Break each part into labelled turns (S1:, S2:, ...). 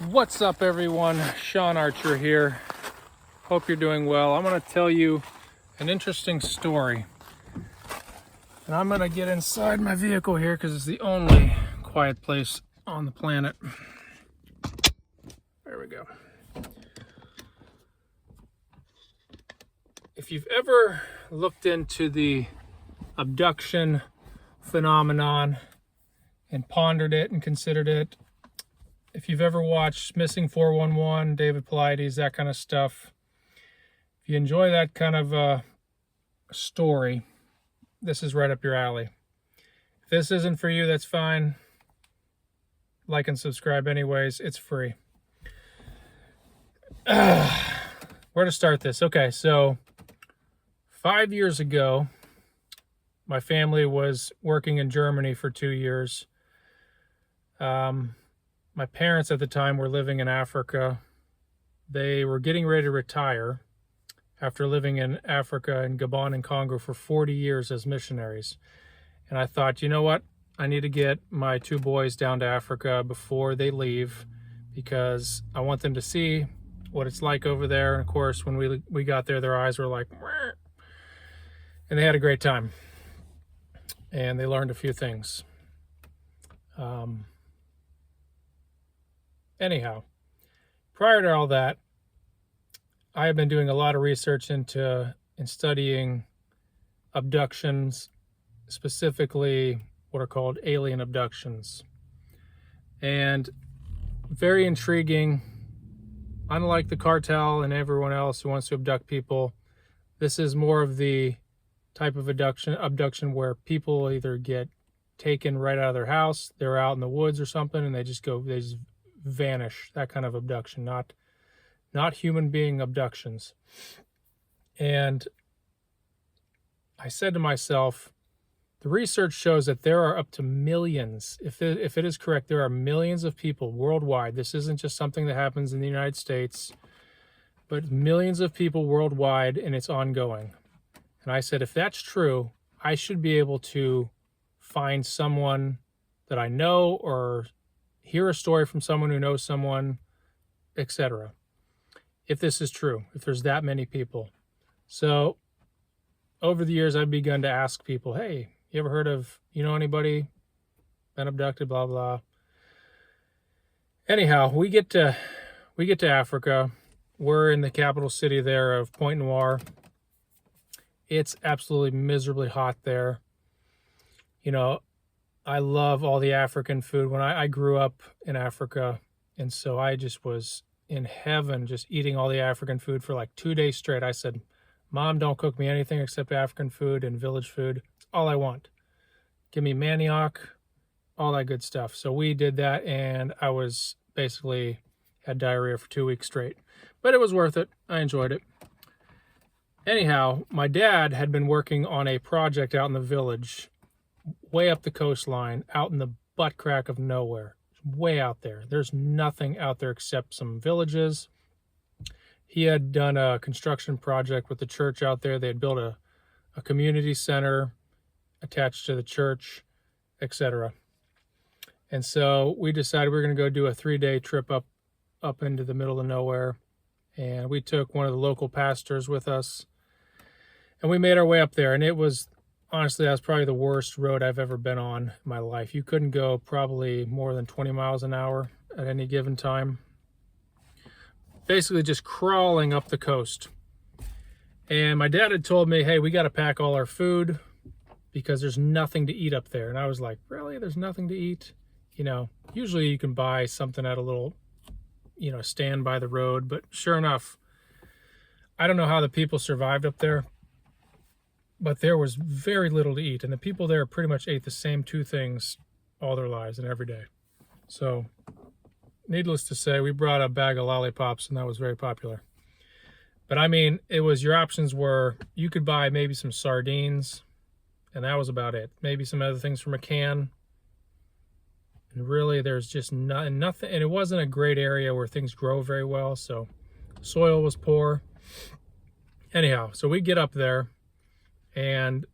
S1: What's up, everyone? Sean Archer here. Hope you're doing well. I'm going to tell you an interesting story. And I'm going to get inside my vehicle here because it's the only quiet place on the planet. There we go. If you've ever looked into the abduction phenomenon and pondered it and considered it, if you've ever watched Missing 411, David Paulides, that kind of stuff, if you enjoy that kind of story, this is right up your alley. If this isn't for you, that's fine. Like and subscribe anyways. It's free. Where to start this? Okay, so 5 years ago, my family was working in Germany for 2 years. My parents at the time were living in Africa. They were getting ready to retire after living in Africa and Gabon and Congo for 40 years as missionaries. And I thought, you know what? I need to get my two boys down to Africa before they leave because I want them to see what it's like over there. And of course, when we got there, their eyes were like, "Meh." And they had a great time. And they learned a few things. Anyhow, prior to all that, I have been doing a lot of research into and studying abductions, specifically what are called alien abductions. And very intriguing. Unlike the cartel and everyone else who wants to abduct people, this is more of the type of abduction where people either get taken right out of their house, they're out in the woods or something, and they just vanish. That kind of abduction, not human being abductions. And I said to myself, the research shows that there are up to millions, if it is correct, there are millions of people worldwide. This isn't just something that happens in the United States, but millions of people worldwide, and it's ongoing. And I said, if that's true, I should be able to find someone that I know or hear a story from someone who knows someone, etc. If this is true, if there's that many people. So over the years, I've begun to ask people, hey, you ever heard of, anybody been abducted, blah, blah. Anyhow, we get to Africa. We're in the capital city there of Pointe Noire. It's absolutely miserably hot there. I love all the African food. When I grew up in Africa, and so I just was in heaven just eating all the African food for like 2 days straight. I said, Mom, don't cook me anything except African food and village food. It's all I want. Give me manioc, all that good stuff. So we did that, and I was basically had diarrhea for 2 weeks straight. But it was worth it. I enjoyed it. Anyhow, my dad had been working on a project out in the village, way up the coastline, out in the butt crack of nowhere, way out there. There's nothing out there except some villages. He had done a construction project with the church out there. They had built a community center attached to the church, etc. And so we decided we were going to go do a 3-day trip up into the middle of nowhere. And we took one of the local pastors with us. And we made our way up there. And it was, honestly, that was probably the worst road I've ever been on in my life. You couldn't go probably more than 20 miles an hour at any given time. Basically just crawling up the coast. And my dad had told me, hey, we got to pack all our food because there's nothing to eat up there. And I was like, really? There's nothing to eat? Usually you can buy something at a little, stand by the road. But sure enough, I don't know how the people survived up there, but there was very little to eat. And the people there pretty much ate the same two things all their lives and every day. So needless to say, we brought a bag of lollipops, and that was very popular. But I mean, your options were, you could buy maybe some sardines, and that was about it. Maybe some other things from a can. And really, there's just nothing. And it wasn't a great area where things grow very well, so soil was poor. Anyhow, so we get up there, and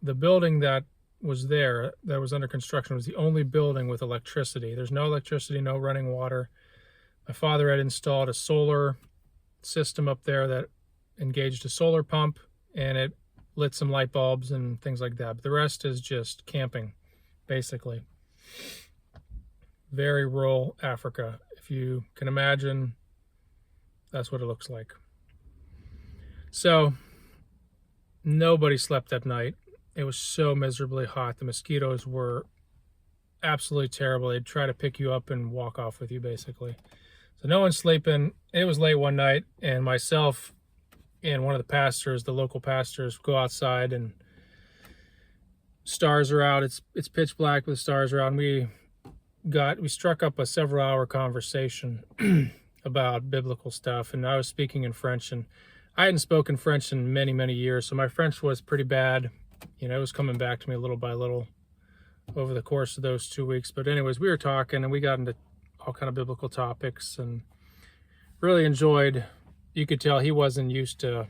S1: the building that was there, that was under construction, was the only building with electricity. There's no electricity, no running water. My father had installed a solar system up there that engaged a solar pump, and it lit some light bulbs and things like that. But the rest is just camping, basically. Very rural Africa. If you can imagine, that's what it looks like. So nobody slept that night. It was so miserably hot. The mosquitoes were absolutely terrible. They'd try to pick you up and walk off with you, basically. So no one's sleeping. It was late one night, and myself and one of the pastors, the local pastors, go outside, and stars are out. It's pitch black, but the stars are out. And we struck up a several-hour conversation about biblical stuff, and I was speaking in French, and I hadn't spoken French in many, many years, so my French was pretty bad. You know, it was coming back to me little by little over the course of those 2 weeks. But anyways, we were talking, and we got into all kind of biblical topics, and really enjoyed. You could tell he wasn't used to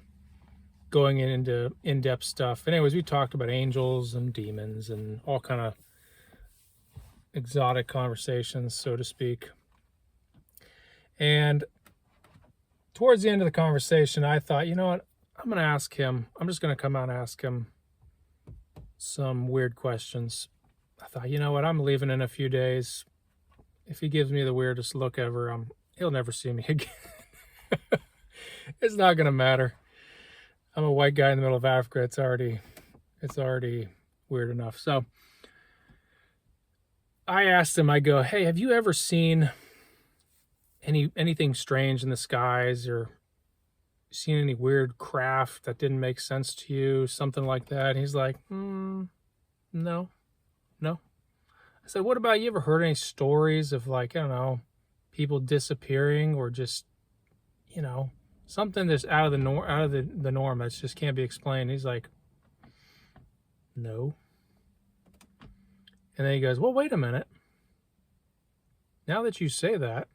S1: going into in-depth stuff. Anyways, we talked about angels and demons and all kind of exotic conversations, so to speak. And towards the end of the conversation, I thought, you know what, I'm going to ask him. I'm just going to come out and ask him some weird questions. I thought, you know what, I'm leaving in a few days. If he gives me the weirdest look ever, he'll never see me again. It's not going to matter. I'm a white guy in the middle of Africa. It's already weird enough. So I asked him, I go, hey, have you ever seen anything strange in the skies, or seen any weird craft that didn't make sense to you, something like that? And he's like, no. I said, what about, you ever heard any stories of, like, I don't know, people disappearing, or just, you know, something that's out of the norm that just can't be explained? He's like, no. And then he goes, well, wait a minute. Now that you say that,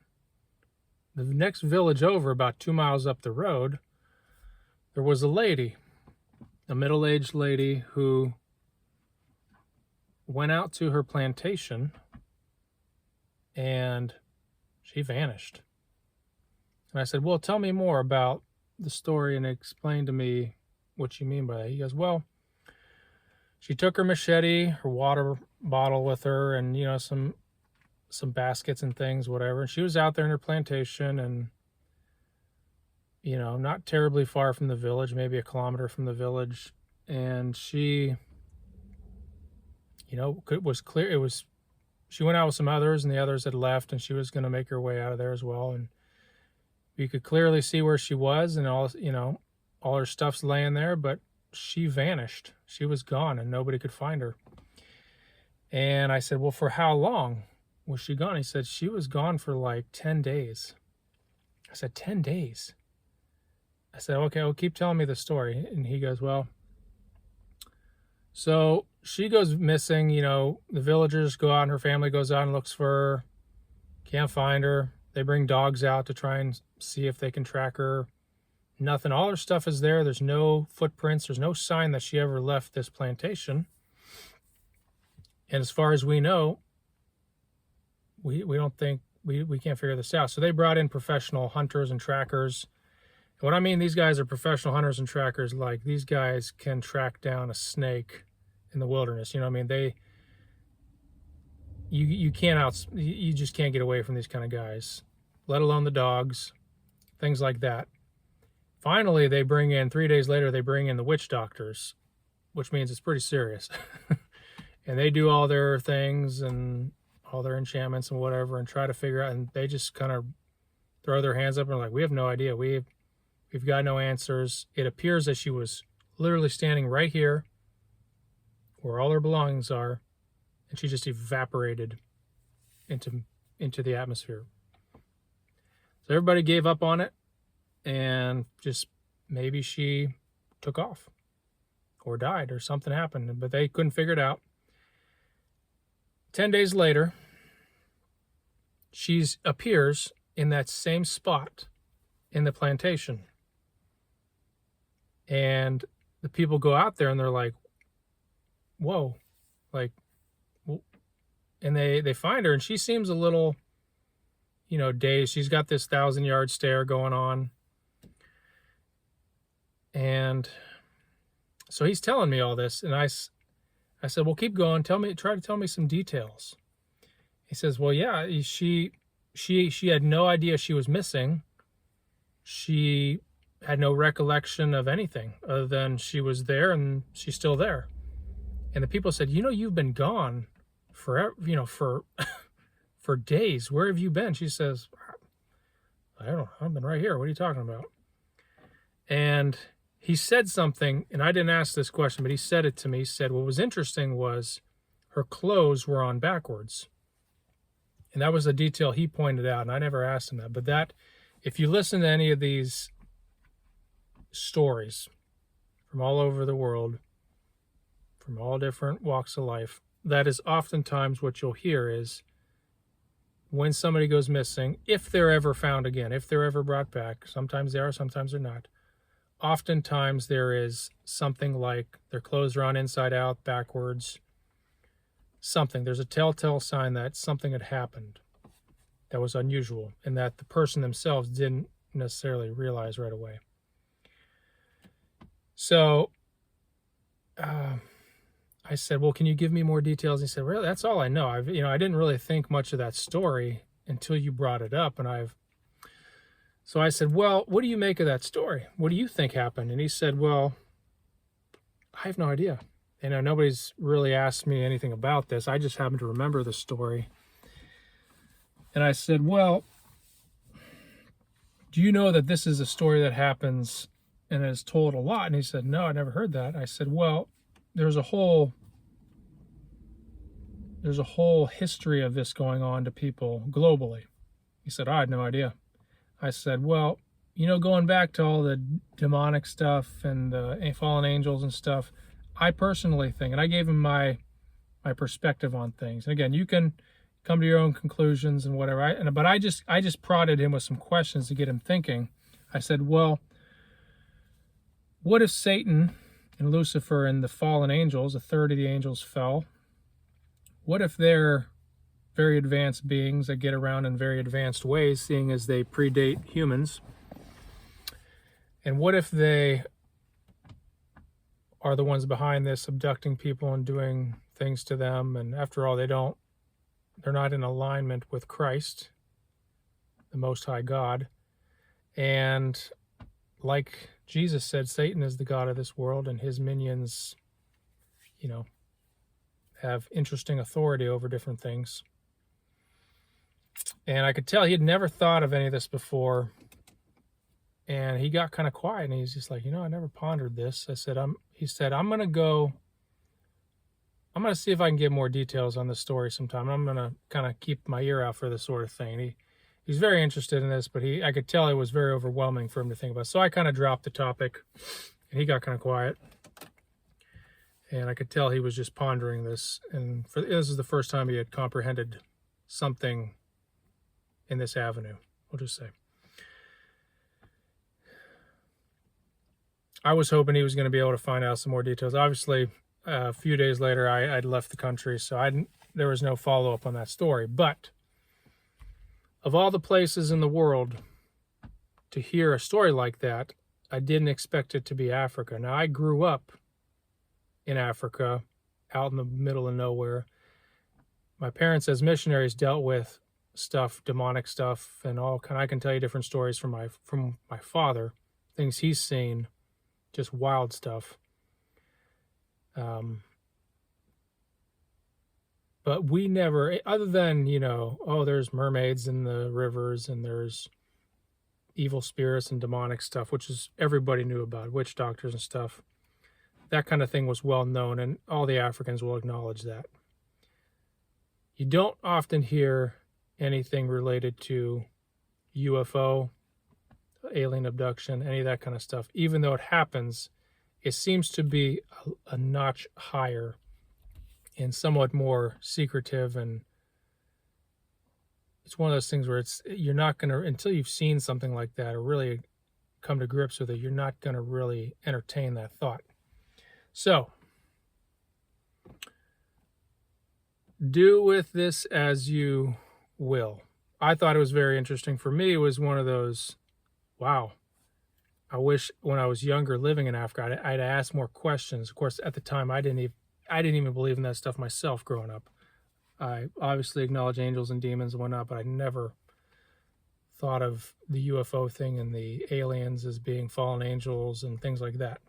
S1: the next village over, about 2 miles up the road, there was a lady, a middle-aged lady, who went out to her plantation and she vanished. And I said, well, tell me more about the story and explain to me what you mean by that. He goes, well, she took her machete, her water bottle with her, and, you know, some baskets and things, whatever. And she was out there in her plantation, and, you know, not terribly far from the village, maybe a kilometer from the village. And she, you know, she went out with some others, and the others had left, and she was going to make her way out of there as well. And you could clearly see where she was, and all, you know, all her stuff's laying there, but she vanished. She was gone, and nobody could find her. And I said, well, for how long was she gone? He said she was gone for like 10 days. I said, 10 days? I said, okay, well, keep telling me the story. And he goes, well, so she goes missing. You know, the villagers go out, and her family goes out and looks for her. Can't find her. They bring dogs out to try and see if they can track her. Nothing. All her stuff is there. There's no footprints. There's no sign that she ever left this plantation. And as far as we know, we don't think, we can't figure this out. So they brought in professional hunters and trackers. And what I mean, these guys are professional hunters and trackers. Like, these guys can track down a snake in the wilderness. You know what I mean? You just can't get away from these kind of guys, let alone the dogs, things like that. Finally, 3 days later, they bring in the witch doctors, which means it's pretty serious. And they do all their things and all their enchantments and whatever, and try to figure out, and they just kind of throw their hands up and are like, we have no idea. We've got no answers. It appears that she was literally standing right here where all her belongings are, and she just evaporated into the atmosphere. So everybody gave up on it, and just maybe she took off or died or something happened, but they couldn't figure it out. 10 days later, she appears in that same spot in the plantation. And the people go out there and they're like, whoa, like, and they find her, and she seems a little days. She's got this 1,000-yard stare going on. And so he's telling me all this, and I said, well, keep going. Try to tell me some details. He says, well, yeah, she had no idea she was missing. She had no recollection of anything other than she was there and she's still there. And the people said, you've been gone forever, for days. Where have you been? She says, I don't know. I've been right here. What are you talking about? And he said something, and I didn't ask this question, but he said it to me. He said, what was interesting was her clothes were on backwards. And that was a detail he pointed out, and I never asked him that. But that, if you listen to any of these stories from all over the world, from all different walks of life, that is oftentimes what you'll hear is when somebody goes missing, if they're ever found again, if they're ever brought back, sometimes they are, sometimes they're not. Oftentimes there is something like their clothes are on inside out, backwards, something. There's a telltale sign that something had happened that was unusual and that the person themselves didn't necessarily realize right away. So I said, well, can you give me more details? He said, really, that's all I know. I didn't really think much of that story until you brought it up. So I said, well, what do you make of that story? What do you think happened? And he said, well, I have no idea. Nobody's really asked me anything about this. I just happen to remember the story. And I said, well, do you know that this is a story that happens and is told a lot? And he said, no, I never heard that. I said, well, there's a whole history of this going on to people globally. He said, I had no idea. I said, well, going back to all the demonic stuff and the fallen angels and stuff, I personally think, and I gave him my perspective on things. And again, you can come to your own conclusions and whatever. But I just prodded him with some questions to get him thinking. I said, well, what if Satan and Lucifer and the fallen angels, a third of the angels fell? What if they're very advanced beings that get around in very advanced ways, seeing as they predate humans? And what if they are the ones behind this, abducting people and doing things to them? And after all, they're not in alignment with Christ, the Most High God. And like Jesus said, Satan is the god of this world, and his minions, have interesting authority over different things. And I could tell he had never thought of any of this before. And he got kind of quiet, and he's just like, I never pondered this. He said, I'm going to see if I can get more details on this story sometime. I'm going to kind of keep my ear out for this sort of thing. He's very interested in this, but I could tell it was very overwhelming for him to think about. So I kind of dropped the topic, and he got kind of quiet. And I could tell he was just pondering this. And this is the first time he had comprehended something in this avenue, we'll just say. I was hoping he was going to be able to find out some more details. Obviously, a few days later, I'd left the country, so there was no follow-up on that story. But of all the places in the world to hear a story like that, I didn't expect it to be Africa. Now, I grew up in Africa, out in the middle of nowhere. My parents, as missionaries, dealt with stuff, demonic stuff, and I can tell you different stories from my father, things he's seen, just wild stuff. But we never, other than, there's mermaids in the rivers and there's evil spirits and demonic stuff, which is everybody knew about, witch doctors and stuff. That kind of thing was well known, and all the Africans will acknowledge that. You don't often hear anything related to UFO, alien abduction, any of that kind of stuff. Even though it happens, it seems to be a notch higher and somewhat more secretive, and it's one of those things where you're not going to, until you've seen something like that or really come to grips with it, you're not going to really entertain that thought. So, do with this as you will. I thought it was very interesting. For me, it was one of those, wow, I wish when I was younger living in Africa, I'd ask more questions. Of course, at the time, I didn't even believe in that stuff myself growing up. I obviously acknowledge angels and demons and whatnot, but I never thought of the UFO thing and the aliens as being fallen angels and things like that.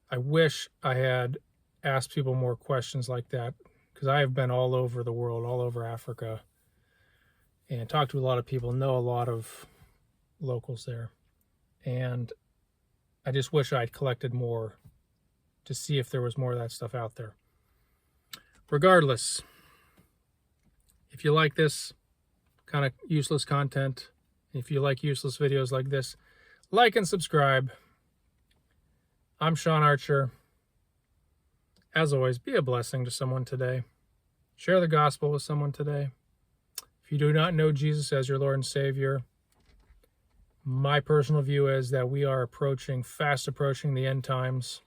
S1: I wish I had asked people more questions like that, because I have been all over the world, all over Africa, and talked to a lot of people, know a lot of locals there. And I just wish I'd collected more to see if there was more of that stuff out there. Regardless, if you like this kind of useless content, if you like useless videos like this, like and subscribe. I'm Sean Archer. As always, be a blessing to someone today. Share the gospel with someone today. If you do not know Jesus as your Lord and Savior, my personal view is that we are fast approaching the end times,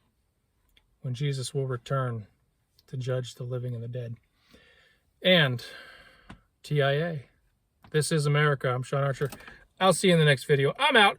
S1: when Jesus will return to judge the living and the dead. And TIA. This is America. I'm Sean Archer. I'll see you in the next video. I'm out.